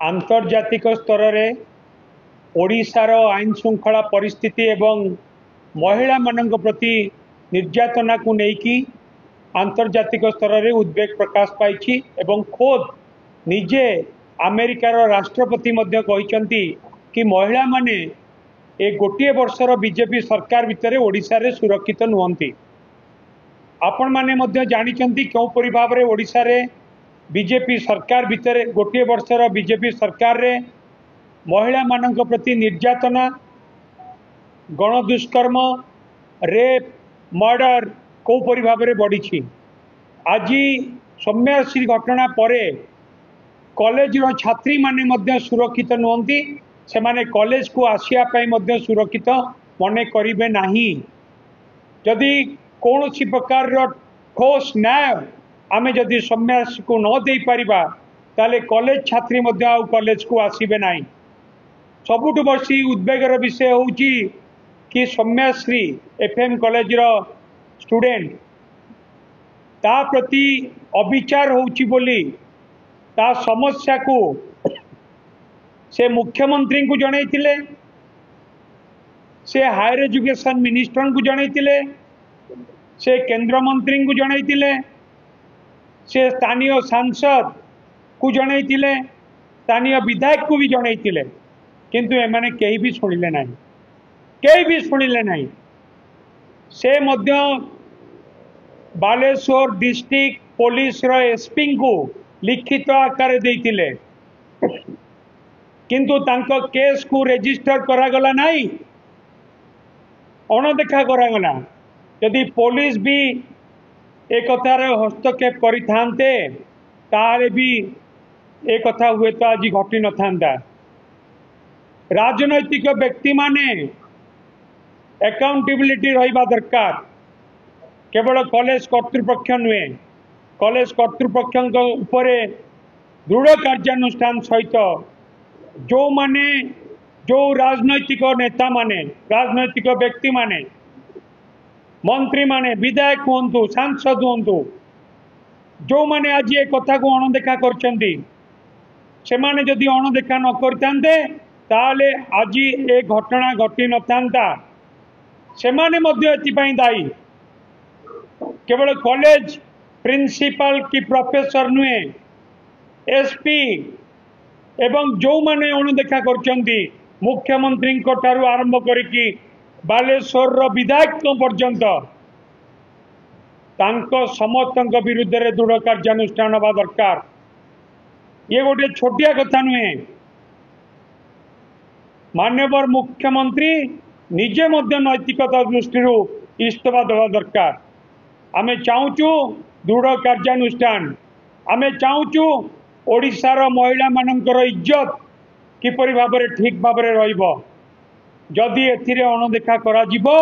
आंतर्जातिक स्तर में ओडिशार आईन श्रृंखला परिस्थिति एवं महिला मानक प्रति निर्यातना को लेकिन आंतर्जातिक स्तर में उद्वेग प्रकाश पाई एवं खोद निजे अमेरिकार राष्ट्रपति मध्य कहते कि महिला माने ए गोटे वर्षर बीजेपी सरकार भितर ओडिशा रे सुरक्षित नुहंती। आपण माने मध्य जानिचंती क्योंपरि भाव में ओडिशा रे बीजेपी सरकार भितर गोटे वर्षर बीजेपी सरकार रे महिला मानक प्रति निर्यातना गणदुष्कर्म रेप मर्डर कौपरि भाव में बढ़ी। आज सौम्याश्री घटना पर कॉलेज छात्री माने मध्य सुरक्षित नुहंती। से माने कॉलेज को आसिया पाई मध्य सुरक्षित मने करिवे नाही। जदि कौन सी प्रकार ठोस न्याय आमे जदि सौम्याश्री को न दे पारिबा ताले कॉलेज छात्री मध्य आ कॉलेज को आसीबे नाही। सबुठ बसी उद्वेगर विषय होउची कि सौम्याश्री एफएम कॉलेज रो स्टूडेंट ता प्रति अविचार होउची बोली ता समस्या को से मुख्यमंत्री को जनईतिले, से हायर एजुकेशन मिनिस्टर को जनईतिले, से केंद्र मंत्री को जनईतिले, से स्थानीय सांसद को जनईतिले, स्थानीय विधायक को भी जनईतिले, किंतु एमाने केही भी सुनिले नाही, केही भी सुनिले नाही। से मध्य बालेश्वर डिस्ट्रिक्ट पुलिस रो एसपी को लिखित आकार देइतिले, किंतु तांको केस को रजिस्टर करागला नहीं, अणदेखा करागला। यदि पुलिस भी एक कथार हस्तक्षेप करिथांते तारे भी एक कथा हुए तो आज घटी न था। राजनैतिक व्यक्ति माने अकाउंटेबिलिटी रहिबा दरकार। केवल कॉलेज कर्तृपक्ष नुहे, कॉलेज कर्तृपक्ष उपरे दृढ़ कार्यानुष्ठान सहित जो माने जो राजनैतिक नेता माने राजनैतिक व्यक्ति माने मंत्री माने विधायक हूँ सांसद हूँ जो माने आज ये कथा को अणदेखा करछंती से माने जदि अणदेखा न करतांते ताले आज ए घटना घटी न थांता। से माने मध्य एथिपाई दायी केवल कॉलेज प्रिंसिपल की प्रोफेसर नुहे एसपी एवं जो माने अणदेखा करछंती मुख्यमंत्री ठारू आरंभ करिकी बालेश्वर विधायक पर्यंत तांको समस्त विरुद्ध रे दृढ़ कार्यानुष्ठान हवा दरकार। ये गोटे छोटिया कथा नुहे। माननीय मुख्यमंत्री निजे मध्य नैतिकता दृष्टि इस्तफा देवा दरकार। आमे चाहूचु दृढ़ कार्यानुष्ठान, आमे चाहूचु ओडिशार महिला मानकर इज्जत किपरि भाव में ठीक भाव में रहिबो। जदि एथिरे अणदेखा करा जिवो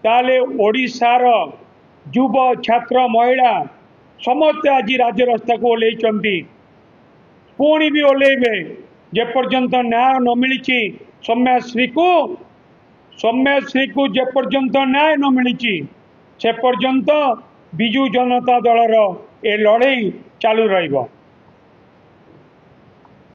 ताले ओडिशार युव छात्र महिला समस्त आज राजरास्ता को ओल्लैचंती, पुणी भी ओल्लैबे जे पर्यंत न्याय न मिली सौम्याश्री को जे पर्यंत न्याय न मिली से पर्यंत बिजु जनता दलर ए लड़ाई चालू रहिबो।